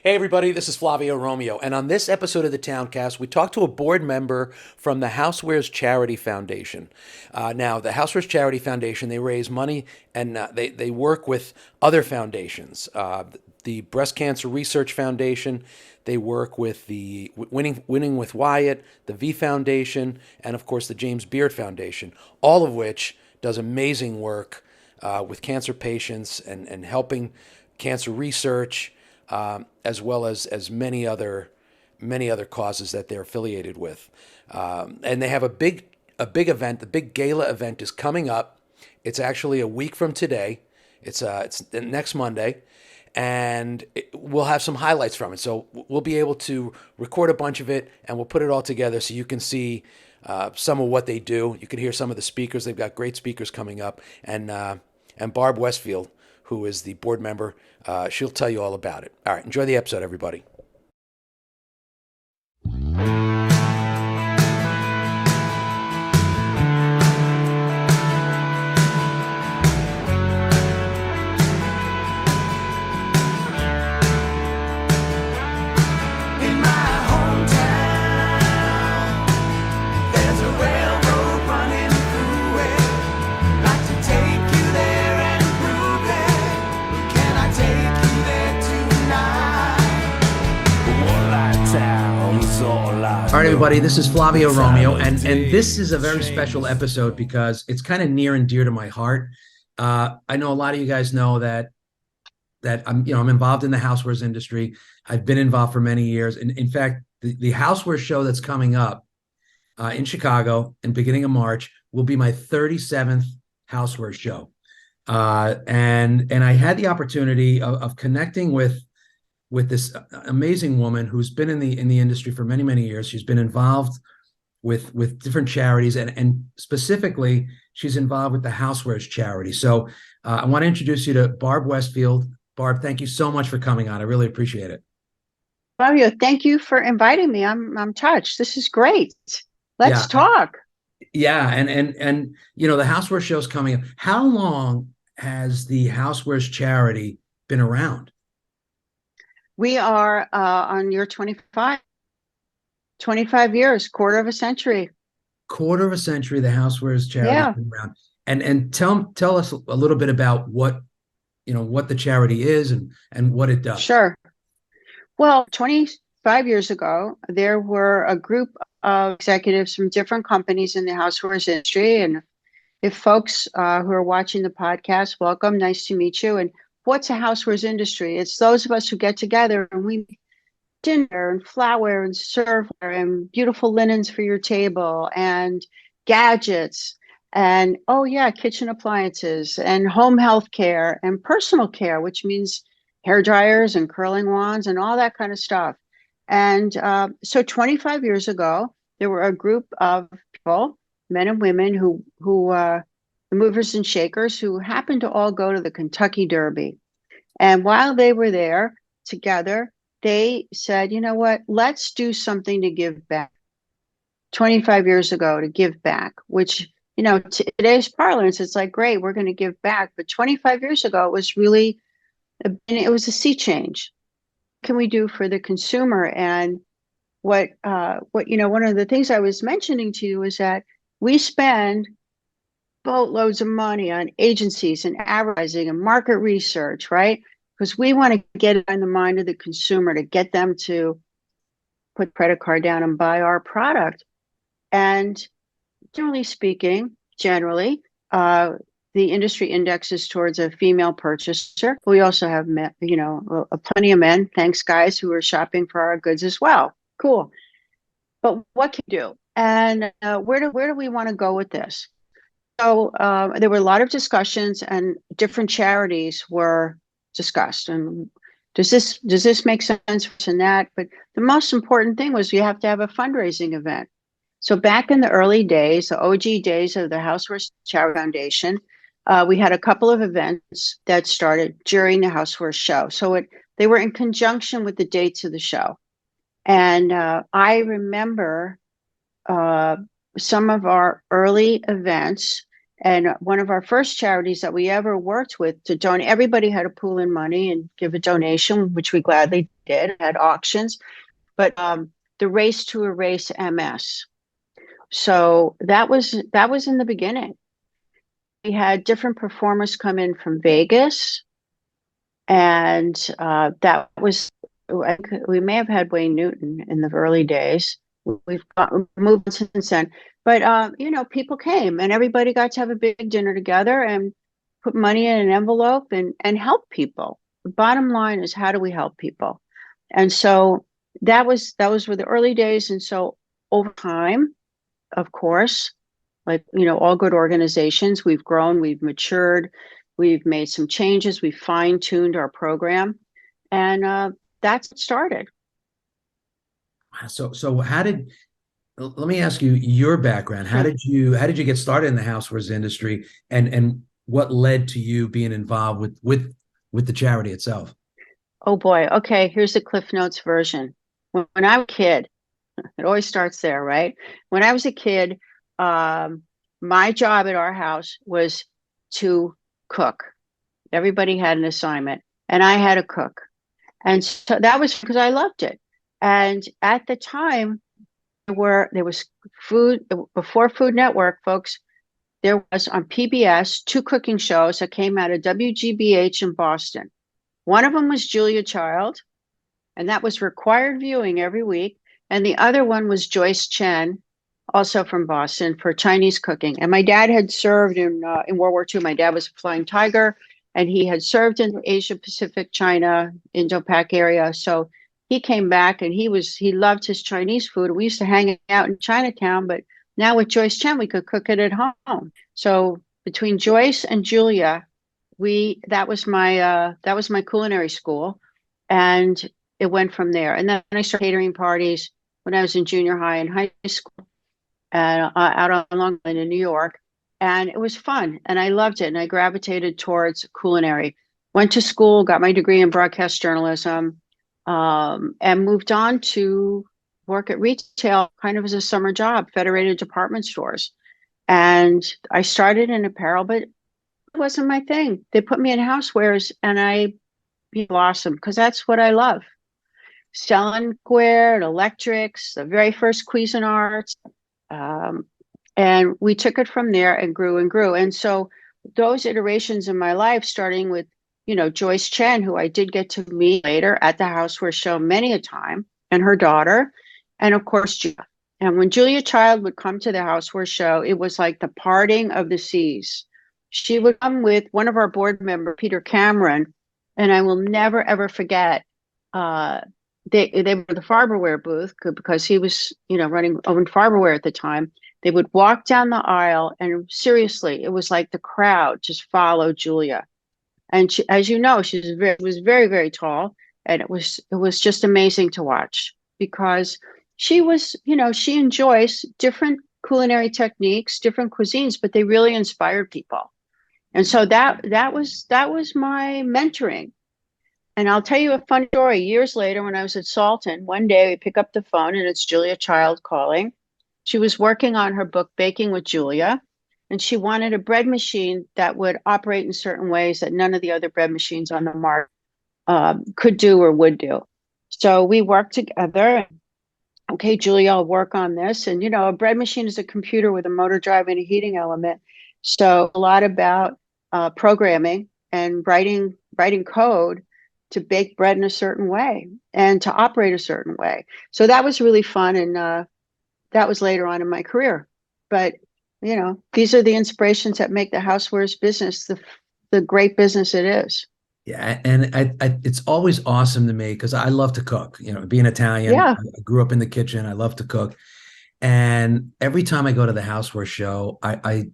Hey everybody, this is Flavio Romeo, and on this episode of the Towncast, we talked to a board member from the Housewares Charity Foundation. Now, the Housewares Charity Foundation, they raise money and they work with other foundations. The Breast Cancer Research Foundation, they work with the Winning with Wyatt, the V Foundation, and of course the James Beard Foundation, all of which does amazing work with cancer patients and helping cancer research, as well as many other causes that they're affiliated with. And they have a big event. The big gala event is coming up. It's actually a week from today. It's next Monday, and we'll have some highlights from it. So we'll be able to record a bunch of it, and we'll put it all together so you can see some of what they do. You can hear some of the speakers. They've got great speakers coming up, and Barb Westfield, who is the board member. She'll tell you all about it. All right, enjoy the episode, everybody. In my hometown, there's a railroad running through it. Like to take you there and prove it. Can I take you there tonight? One-light town's all I All right, know. everybody, this is Flavio Romeo, and this is a very special episode because it's kind of near and dear to my heart. I know a lot of you guys know that I'm involved in the housewares industry. I've been involved for many years. And in fact, the housewares show that's coming up in Chicago in beginning of March will be my 37th housewares show. And I had the opportunity of connecting with this amazing woman who's been in the industry for many, many years. She's been involved with different charities, and specifically, she's involved with the Housewares Charity. So I want to introduce you to Barb Westfield. Barb, thank you so much for coming on. I really appreciate it. Flavio, thank you for inviting me. I'm touched. This is great. Let's Yeah, talk. yeah, and the Housewares show's coming up. How long has the Housewares Charity been around? We are on year 25, 25 years, quarter of a century. Quarter of a century, the Housewares Charity's Yeah, been around. And tell us a little bit about what the charity is and what it does. sure. Well, 25 years ago, there were a group of executives from different companies in the housewares industry. And if folks who are watching the podcast, welcome, nice to meet you. And what's a housewares industry? It's those of us who get together and we make dinner and flour and serveware and beautiful linens for your table and gadgets and, oh yeah, kitchen appliances and home health care and personal care, which means hair dryers and curling wands and all that kind of stuff. And so 25 years ago, there were a group of people, men and women, the movers and shakers, who happened to all go to the Kentucky Derby. And while they were there together, they said, you know what, let's do something to give back. 25 years ago, to give back, which, today's parlance, it's like, great, we're going to give back. But 25 years ago, it was really, it was a sea change. What can we do for the consumer? And one of the things I was mentioning to you is that we spend boatloads of money on agencies and advertising and market research, right? Because we want to get it in the mind of the consumer to get them to put credit card down and buy our product. And generally speaking, the industry indexes towards a female purchaser. We also have men, plenty of men, thanks guys, who are shopping for our goods as well. Cool. But what can you do? And where do we want to go with this? So there were a lot of discussions, and different charities were discussed. And does this make sense and that? But the most important thing was you have to have a fundraising event. So back in the early days, the OG days of the Housewares Charity Foundation, we had a couple of events that started during the Housewares show. So they were in conjunction with the dates of the show. And I remember some of our early events, And one of our first charities that we ever worked with to donate, everybody had to pool in money and give a donation, which we gladly did, had auctions. But the Race to Erase MS. So that was in the beginning. We had different performers come in from Vegas, and that was, we may have had Wayne Newton in the early days. We've moved since then, but people came and everybody got to have a big dinner together and put money in an envelope and help people. The bottom line is, how do we help people? And so that was were the early days. And so over time, of course, like, all good organizations, we've grown, we've matured, we've made some changes, we've fine-tuned our program, and that's what started. So let me ask you your background. How did you get started in the housewares industry, and what led to you being involved with the charity itself? Oh boy. Okay, here's the Cliff Notes version. When I was a kid, it always starts there, right? When I was a kid, my job at our house was to cook. Everybody had an assignment, and I had to cook. And so that was because I loved it. And at the time, there was food before Food Network, folks. There was on PBS 2 cooking shows that came out of WGBH in Boston. One of them was Julia Child, and that was required viewing every week. And the other one was Joyce Chen, also from Boston, for Chinese cooking. And my dad had served in World War II. My dad was a Flying Tiger, and he had served in Asia Pacific, China, Indo-Pac area. So he came back and he loved his Chinese food. We used to hang out in Chinatown, but now with Joyce Chen, we could cook it at home. So between Joyce and Julia, that was my culinary school, and it went from there. And then I started catering parties when I was in junior high and high school, and out on Long Island in New York. And it was fun, and I loved it, and I gravitated towards culinary. Went to school, got my degree in broadcast journalism, and moved on to work at retail, kind of as a summer job, Federated Department Stores. And I started in apparel, but it wasn't my thing. They put me in housewares, and I blossomed because that's what I love. Selling cookware and electrics, the very first Cuisinarts. And we took it from there and grew and grew. And so those iterations in my life, starting with, Joyce Chen, who I did get to meet later at the Houseware show many a time, and her daughter, and of course, Julia. And when Julia Child would come to the Houseware show, it was like the parting of the seas. She would come with one of our board members, Peter Cameron, and I will never, ever forget, they were the Farberware booth because he was, owned Farberware at the time. They would walk down the aisle, and seriously, it was like the crowd just followed Julia. And she, as you know, she was very, very tall, and it was just amazing to watch because she was, she and Joyce, different culinary techniques, different cuisines, but they really inspired people. And so that was my mentoring. And I'll tell you a fun story. Years later, when I was at Salton, one day we pick up the phone and it's Julia Child calling. She was working on her book, Baking with Julia, and she wanted a bread machine that would operate in certain ways that none of the other bread machines on the market could do or would do. So we worked together. Okay, Julia, I'll work on this. And, a bread machine is a computer with a motor drive and a heating element. So a lot about programming and writing code to bake bread in a certain way and to operate a certain way. So that was really fun. And that was later on in my career. But, these are the inspirations that make the housewares business the great business it is. Yeah, and it's always awesome to me because I love to cook. Being Italian, Yeah. I grew up in the kitchen. I love to cook, and every time I go to the Houseware show, I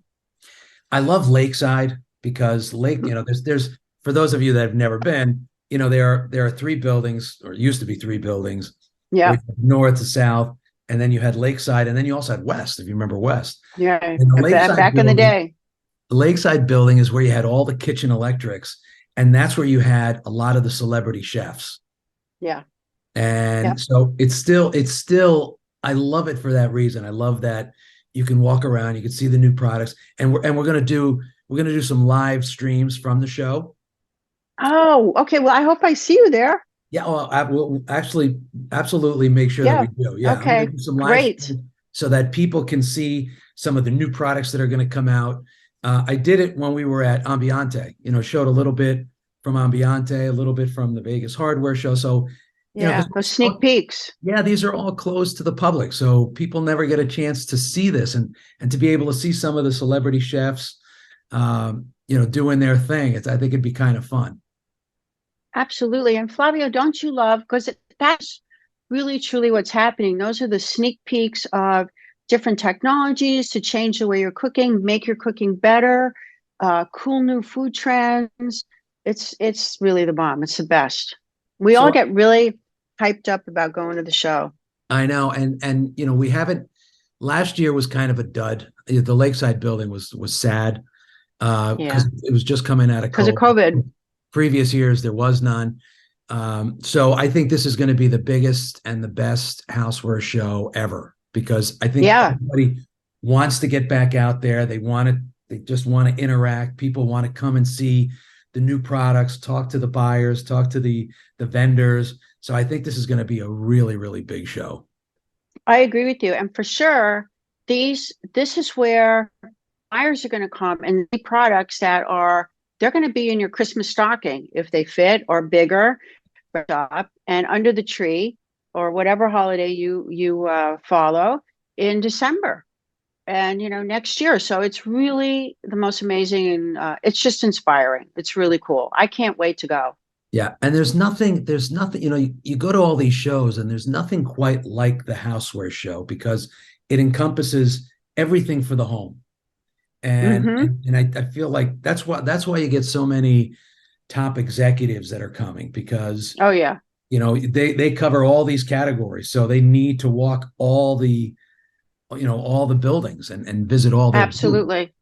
love Lakeside because there's for those of you that have never been, there are 3 buildings, or used to be 3 buildings. Yeah. North to south, and then you had Lakeside, and then you also had West, if you remember West. Yeah. Back in the day. The Lakeside building is where you had all the kitchen electrics, and that's where you had a lot of the celebrity chefs. Yeah. And so it's still, I love it for that reason. I love that, You can walk around, you can see the new products, and we're gonna do some live streams from the show. Oh, okay. Well, I hope I see you there. Yeah, well, I will actually absolutely make sure that we Yeah. do. Yeah, I'm gonna Okay. do some live Great. streams so that people can see some of the new products that are going to come out. I did it when we were at Ambiente, showed a little bit from Ambiente, a little bit from the Vegas Hardware Show. So, Yeah. Those sneak peeks. yeah, these are all closed to the public, so people never get a chance to see this, and to be able to see some of the celebrity chefs, doing their thing. I think it'd be kind of fun. Absolutely. And Flavio, don't you love, because that's really truly what's happening. Those are the sneak peeks of different technologies to change the way you're cooking, make your cooking better, cool new food trends. It's really the bomb. It's the best. We all So get really hyped up about going to the show. I know, and we haven't. Last year was kind of a dud. The Lakeside building was sad Yeah. because it was just coming out of Because of COVID. COVID. Previous years there was none. So I think this is going to be the biggest and the best houseware show ever, because I think Yeah. everybody wants to get back out there. They just want to interact. People want to come and see the new products, talk to the buyers, talk to the vendors. So I think this is going to be a really, really big show. I agree with you. And for sure, this is where buyers are going to come and see products that they're going to be in your Christmas stocking if they fit, or bigger, up and under the tree, or whatever holiday you follow in December and next year. So it's really the most amazing, and it's just inspiring. It's really cool. I can't wait to go. Yeah, and there's nothing, you go to all these shows and there's nothing quite like the houseware show, because it encompasses everything for the home. And Mm-hmm. I feel like that's why you get so many top executives that are coming, because Oh yeah. they cover all these categories, so they need to walk all the buildings and visit all their booths. Absolutely.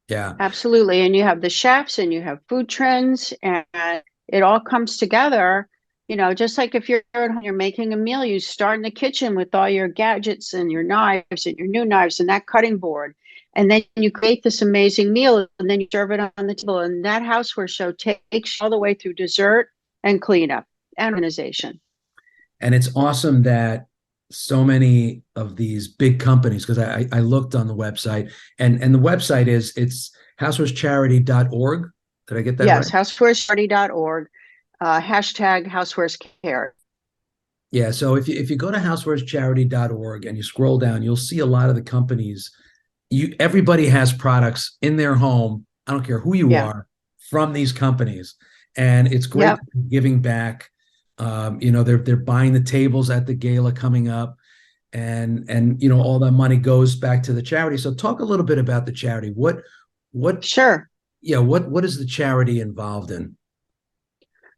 Yeah. Absolutely. And you have the chefs and you have food trends, and it all comes together. Just like if you're at home, you're making a meal, you start in the kitchen with all your gadgets and your knives and your new knives and that cutting board. And then you create this amazing meal, and then you serve it on the table. And that houseware show takes all the way through dessert and cleanup and organization. And it's awesome that so many of these big companies, because I looked on the website, and the website it's housewarescharity.org. Did I get that Yes, right? housewarescharity.org, hashtag housewarescare. Yeah. So if you go to housewarescharity.org and you scroll down, you'll see a lot of the companies. Everybody has products in their home. I don't care who you Yeah. are, from these companies, and it's great Yep. giving back. They're buying the tables at the gala coming up, and all that money goes back to the charity. So talk a little bit about the charity. What Sure. Yeah, what is the charity involved in?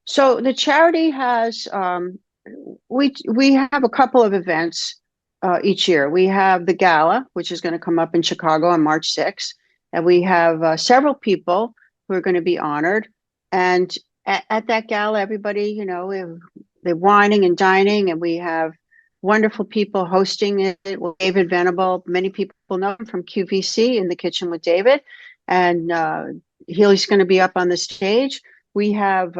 So the charity has we have a couple of events each year. We have the gala, which is going to come up in Chicago on March 6th, and we have several people who are going to be honored. And at that gala, everybody, they're wining and dining, and we have wonderful people hosting it. With David Venable, many people know him from QVC, In the Kitchen with David, and he's going to be up on the stage. We have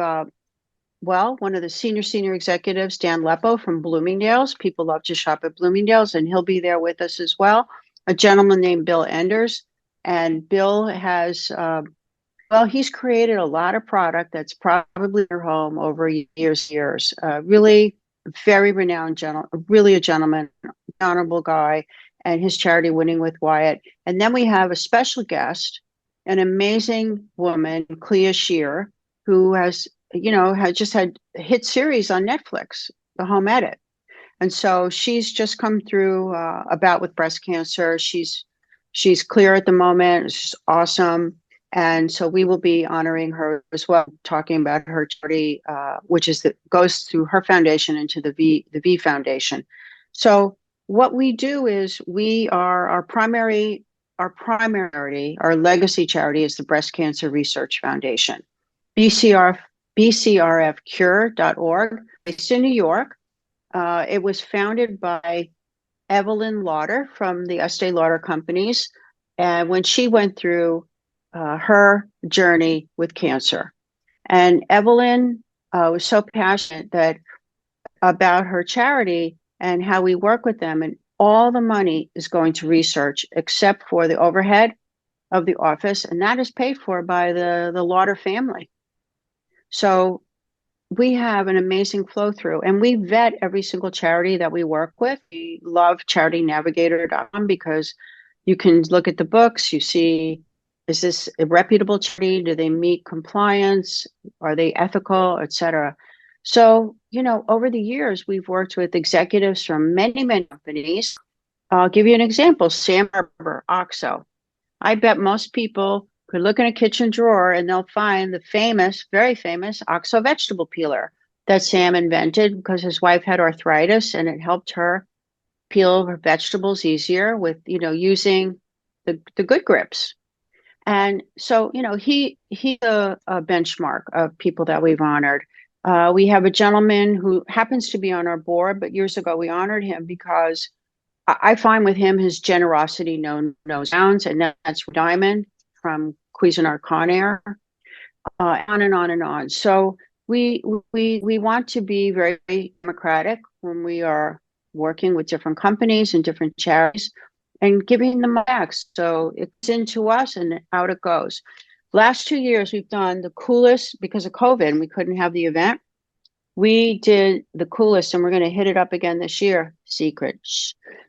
one of the senior executives, Dan Leppo from Bloomingdale's. People love to shop at Bloomingdale's, and he'll be there with us as well. A gentleman named Bill Enders. And Bill has, he's created a lot of product that's probably in your home over years. Really very renowned really a gentleman, honorable guy, and his charity, Winning with Wyatt. And then we have a special guest, an amazing woman, Clea Shear, who has just had a hit series on Netflix, The Home Edit. And so she's just come through a bout with breast cancer. She's clear at the moment. She's awesome. And so we will be honoring her as well, talking about her charity, which goes through her foundation into the V Foundation. So what we do is our legacy charity is the Breast Cancer Research Foundation, bcrfcure.org. It's in New York. It was founded by Evelyn Lauder from the Estee Lauder companies, and when she went through her journey with cancer. And Evelyn was so passionate that about her charity and how we work with them, and all the money is going to research except for the overhead of the office, and that is paid for by the Lauder family. So we have an amazing flow through, and we vet every single charity that we work with. We love charitynavigator.com because you can look at the books, you see, is this a reputable charity? Do they meet compliance? Are they ethical, etc.? So, over the years, we've worked with executives from many, many companies. I'll give you an example. Sam Barber, OXO. I bet most people could look in a kitchen drawer and they'll find the famous, very famous OXO vegetable peeler that Sam invented because his wife had arthritis and it helped her peel her vegetables easier with, using the good grips. And so, he's a benchmark of people that we've honored. We have a gentleman who happens to be on our board, but years ago we honored him because I find with him his generosity knows bounds, and that's Diamond from Cuisinart Conair, on and on and on. So we want to be very democratic when we are working with different companies and different charities and giving them back. So it's into us and out it goes. Last 2 years, we've done the coolest, because of COVID, and we couldn't have the event. We did the coolest, and we're going to hit it up again this year. Secret.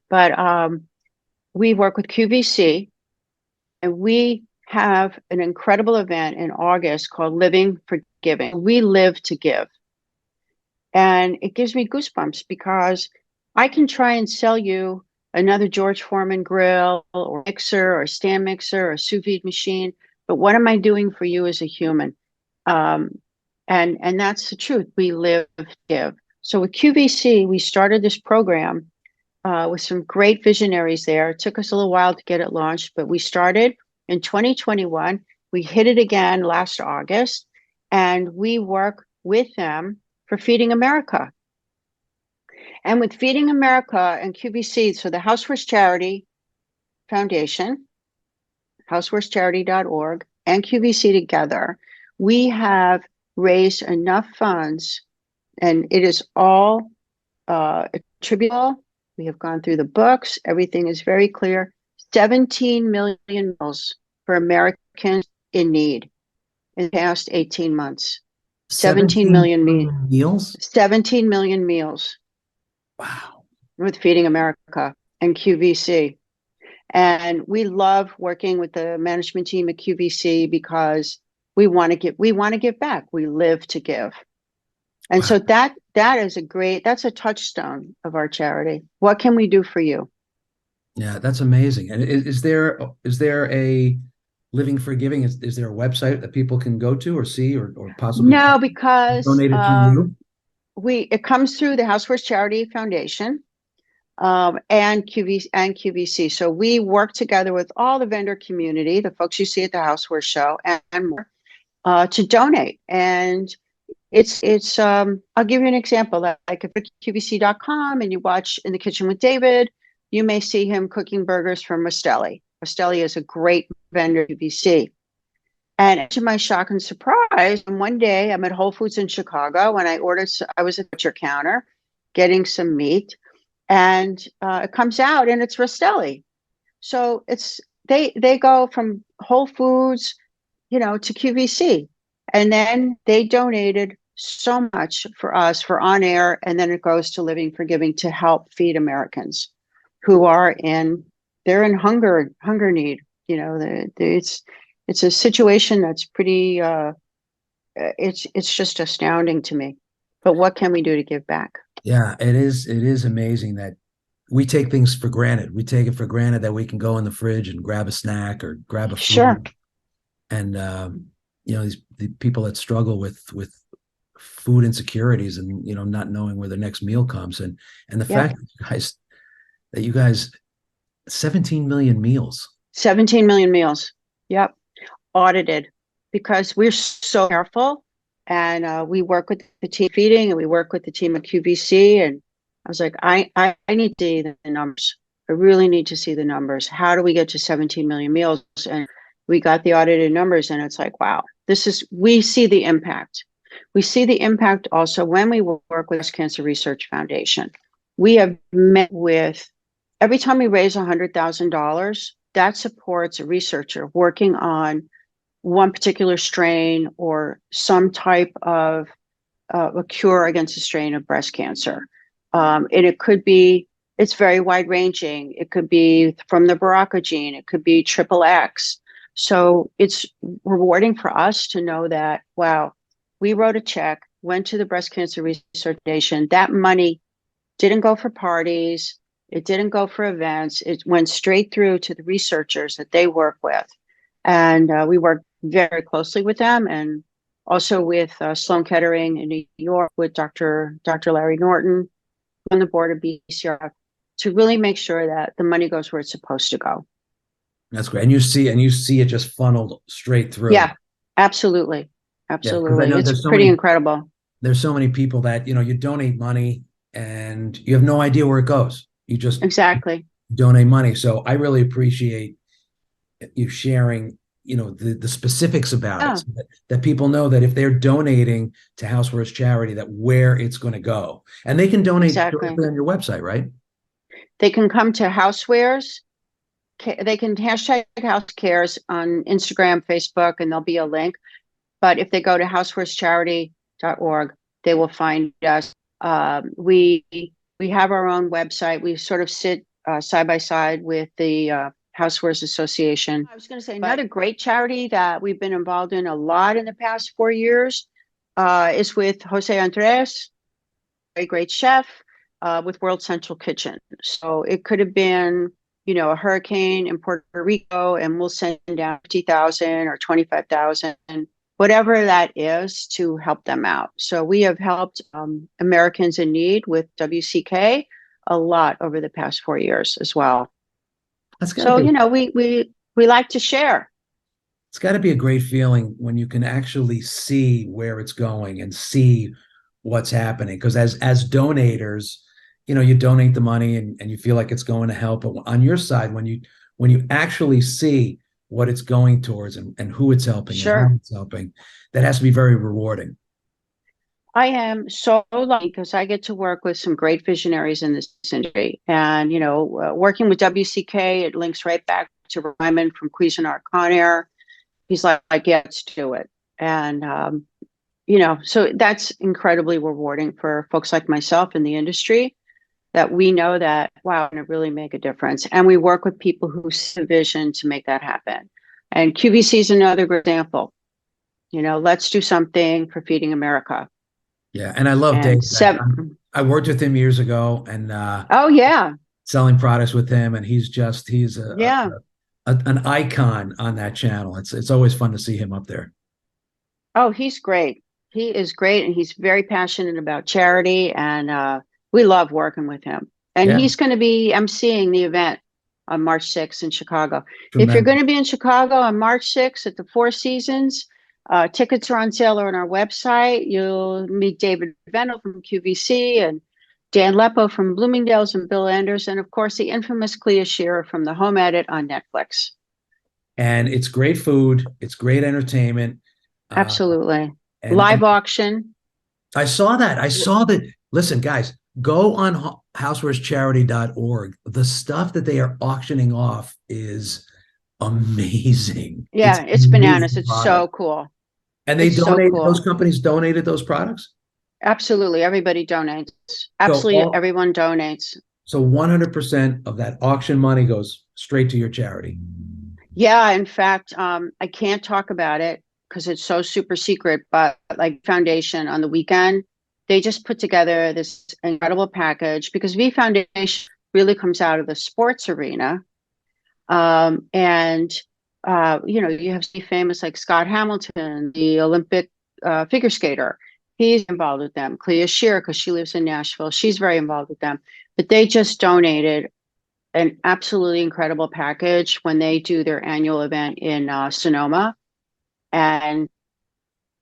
But we work with QVC, and we have an incredible event in August called Living for Giving. We live to give. And it gives me goosebumps because I can try and sell you another George Foreman grill or mixer or stand mixer or sous vide machine, but what am I doing for you as a human? And that's the truth. We live to give. So with QVC, we started this program with some great visionaries there. It took us a little while to get it launched, but we started in 2021. We hit it again last August, and we work with them for Feeding America. And with Feeding America and QVC, so the Housewares Charity Foundation, housewarescharity.org, and QVC together, we have raised enough funds, and it is all attributable. We have gone through the books. Everything is very clear. 17 million meals for Americans in need in the past 18 months. 17 million meals? 17 million meals. Wow. With Feeding America and QVC. And we love working with the management team at QVC because we want to give back. We live to give. And so that is that's a touchstone of our charity. What can we do for you? Yeah, that's amazing. And is there a Living for Giving? Is there a website that people can go to or see or possibly No, because donate it to you? it comes through the Housewares Charity Foundation and QVC. So we work together with all the vendor community, the folks you see at the Houseware Show, and more, to donate. And it's I'll give you an example. Like if you're QVC.com and you watch In the Kitchen with David, you may see him cooking burgers from Rastelli. Rastelli is a great vendor at QVC. And to my shock and surprise, one day I'm at Whole Foods in Chicago and I was at the butcher counter getting some meat, and it comes out and it's Rastelli. So they go from Whole Foods, to QVC. And then they donated so much for us for on air, and then it goes to Living for Giving to help feed Americans who are in hunger need. It's a situation that's pretty. It's just astounding to me. But what can we do to give back? Yeah, it is amazing that we take things for granted. We take it for granted that we can go in the fridge and grab a snack or grab a food. Sure. And the people that struggle with food insecurities and not knowing where the next meal comes, and the fact that you guys 17 million meals. 17 million meals. Yep. Audited, because we're so careful, and we work with the team feeding, and we work with the team at QVC, and I was like, I need to see the numbers. I really need to see the numbers. How do we get to 17 million meals? And we got the audited numbers, and it's like, wow, we see the impact. We see the impact also when we work with Breast Cancer Research Foundation. We have met with, every time we raise $100,000, that supports a researcher working on one particular strain or some type of a cure against a strain of breast cancer. And it could be, it's very wide ranging. It could be from the BRCA gene, it could be triple X. So it's rewarding for us to know that, wow, we wrote a check, went to the Breast Cancer Research Foundation. That money didn't go for parties. It didn't go for events. It went straight through to the researchers that they work with. And we work very closely with them, and also with Sloan Kettering in New York with Dr. Larry Norton on the board of BCRF to really make sure that the money goes where it's supposed to go. That's great. And you see it just funneled straight through. Yeah, absolutely. Absolutely. Yeah, it's pretty incredible. There's so many people that, you donate money and you have no idea where it goes. You just exactly donate money. So I really appreciate you sharing, the specifics about it, so that people know that if they're donating to Housewares Charity, that where it's going to go. And they can donate directly on your website, right? They can come to Housewares. They can hashtag House Cares on Instagram, Facebook, and there'll be a link. But if they go to housewarescharity.org, they will find us. We have our own website. We sort of sit side by side with the Housewares Association. I was going to say another great charity that we've been involved in a lot in the past 4 years is with Jose Andres, a great chef, with World Central Kitchen. So it could have been, a hurricane in Puerto Rico, and we'll send down 50,000 or 25,000, whatever that is, to help them out. So we have helped Americans in need with WCK a lot over the past 4 years as well. So, we like to share. It's got to be a great feeling when you can actually see where it's going and see what's happening. Because as donators, you donate the money and you feel like it's going to help. But on your side, when you actually see what it's going towards and who it's helping and how it's helping, that has to be very rewarding. I am so lucky because I get to work with some great visionaries in this industry. And, working with WCK, it links right back to Ryman from Cuisinart Conair. He's like, yeah, let's do it. And, so that's incredibly rewarding for folks like myself in the industry, that we know that, wow, it's going to really make a difference. And we work with people who see the vision to make that happen. And QVC is another great example. Let's do something for Feeding America. Yeah, and I love Dave. I worked with him years ago, and selling products with him, and he's an icon on that channel. It's always fun to see him up there. Oh, he's great. He is great, and he's very passionate about charity, and we love working with him. And he's going to be emceeing the event on March 6th in Chicago. Tremendous. If you're going to be in Chicago on March 6th at the Four Seasons, tickets are on sale on our website. You'll meet David Venel from QVC and Dan Leppo from Bloomingdale's and Bill Anders, and of course the infamous Clea Shearer from The Home Edit on Netflix. And it's great food. It's great entertainment. Absolutely. Live auction. I saw that. Listen, guys, go on housewarescharity.org. The stuff that they are auctioning off is amazing. Yeah, it's bananas. It's so cool. And they donated, those companies donated those products? Absolutely. Everybody donates. Absolutely everyone donates. So 100% of that auction money goes straight to your charity. Yeah, in fact, I can't talk about it because it's so super secret, but like Foundation on the weekend, they just put together this incredible package because V Foundation really comes out of the sports arena. You have famous like Scott Hamilton, the Olympic figure skater. He's involved with them. Clea Shearer, because she lives in Nashville, she's very involved with them. But they just donated an absolutely incredible package when they do their annual event in Sonoma. And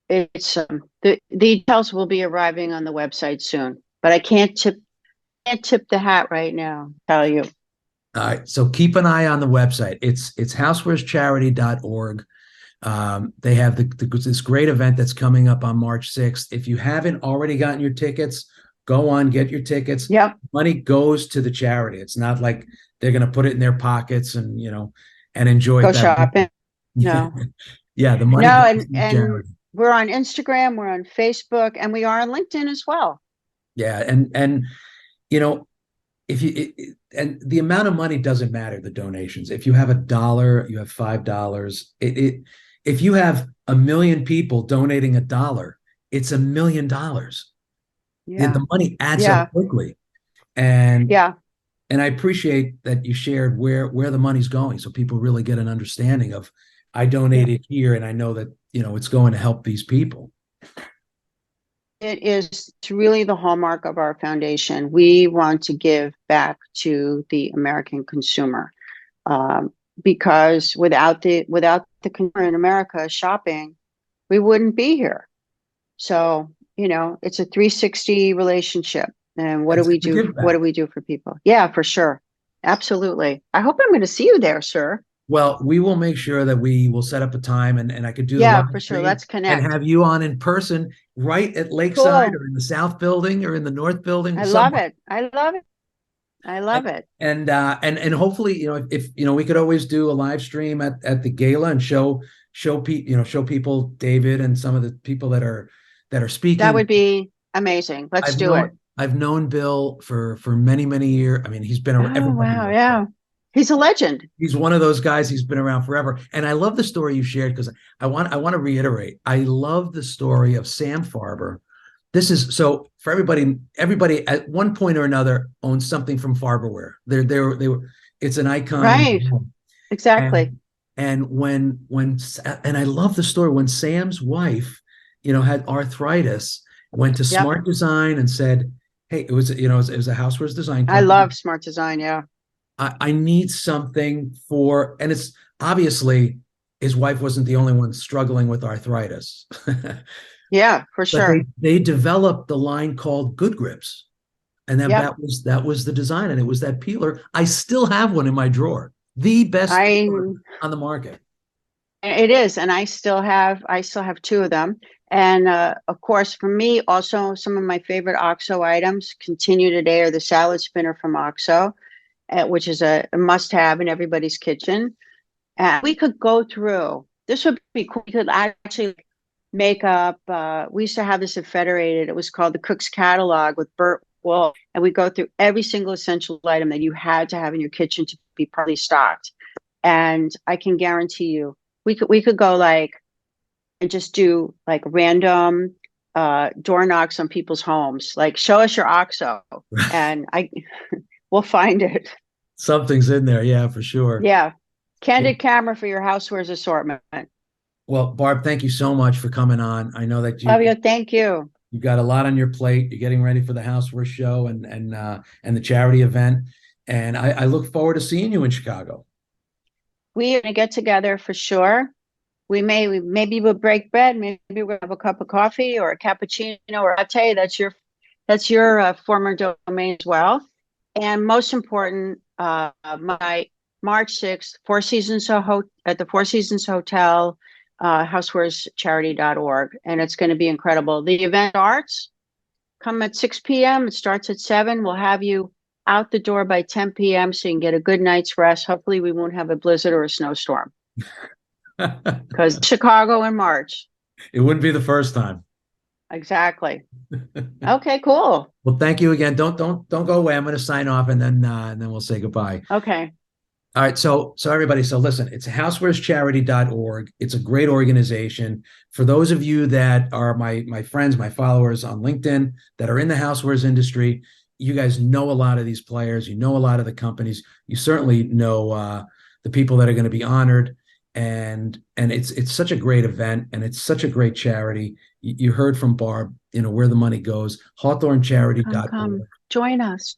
it's the details will be arriving on the website soon. But I can't can't tip the hat right now, tell you. All right. So keep an eye on the website. It's housewarescharity.org. They have this great event that's coming up on March 6th. If you haven't already gotten your tickets, go on, get your tickets. Yep. Money goes to the charity. It's not like they're going to put it in their pockets and, and enjoy Go that. shopping. No. Yeah, the money No, goes to the and charity. we're on Instagram, we're on Facebook, and we are on LinkedIn as well. Yeah, and if and the amount of money doesn't matter, the donations. If you have $1, you have $5. If you have 1 million people donating $1, it's $1 million. Yeah. The money adds Yeah. up quickly. And Yeah. and I appreciate that you shared where the money's going, so people really get an understanding of, I donated here and I know that it's going to help these people. It's really the hallmark of our foundation. We want to give back to the American consumer, because without the consumer in America shopping, we wouldn't be here. So it's a 360 relationship. And what do we do? What do we do for people? Yeah, for sure, absolutely. I hope I'm going to see you there, sir. Well, we will make sure that we will set up a time and I could do the Yeah, live for sure. stream Let's connect. and have you on in person right at Lakeside Cool. or in the South Building or in the North Building. I love it. I love it. I love it. And hopefully, if we could always do a live stream at the gala and show people David and some of the people that are speaking. That would be amazing. Let's do it. I've known Bill for many, many years. I mean, he's been around. Oh, wow. Yeah. He's a legend. He's one of those guys. He's been around forever. And I love the story you shared, because I want to reiterate. I love the story of Sam Farber. This is so for everybody at one point or another owns something from Farberware. They were it's an icon. Right. Exactly. And when I love the story when Sam's wife, had arthritis, went to Smart Design and said, hey, it was a Housewares design company. I love Smart Design. Yeah. I need something and it's obviously his wife wasn't the only one struggling with arthritis. Yeah, for sure. They developed the line called Good Grips. And then that was the design. And it was that peeler. I still have one in my drawer. The best peeler on the market. It is. And I still have 2 of them. And of course, for me, also some of my favorite OXO items continue today are the salad spinner from OXO, which is a must-have in everybody's kitchen. And we could go through. This would be cool. We could actually make up. We used to have this at Federated. It was called the Cook's Catalog with Burt Wolf, and we go through every single essential item that you had to have in your kitchen to be properly stocked. And I can guarantee you, we could go and just do random door knocks on people's homes. Show us your OXO, and we'll find it. Something's in there, yeah, for sure. Yeah, candid camera for your housewares assortment. Well, Barb, thank you so much for coming on. I know that Fabio, thank you. You've got a lot on your plate. You're getting ready for the Housewares show and the charity event, and I look forward to seeing you in Chicago. We are going to get together for sure. Maybe we'll break bread. Maybe we'll have a cup of coffee or a cappuccino or a latte. That's your former domain as well. And most important, my March 6th, Four Seasons at the Four Seasons Hotel, housewarescharity.org, and it's going to be incredible. The event starts. Come at 6 p.m. It starts at 7. We'll have you out the door by 10 p.m. so you can get a good night's rest. Hopefully, we won't have a blizzard or a snowstorm. Because Chicago in March. It wouldn't be the first time. Exactly. Okay, cool. Well, thank you again. Don't go away. I'm going to sign off and then we'll say goodbye. Okay. All right. So everybody, listen, it's housewarescharity.org. It's a great organization. For those of you that are my friends, my followers on LinkedIn that are in the housewares industry, you guys know a lot of these players. You know a lot of the companies. You certainly know the people that are going to be honored. And it's such a great event, and it's such a great charity. You heard from Barb, where the money goes. HawthorneCharity.org. Come. Join us.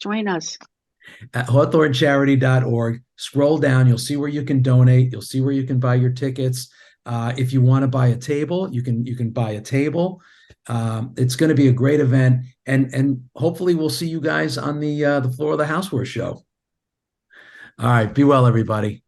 At HawthorneCharity.org. Scroll down. You'll see where you can donate. You'll see where you can buy your tickets. If you want to buy a table, you can buy a table. It's going to be a great event, and hopefully we'll see you guys on the floor of the Housewares show. All right, be well, everybody.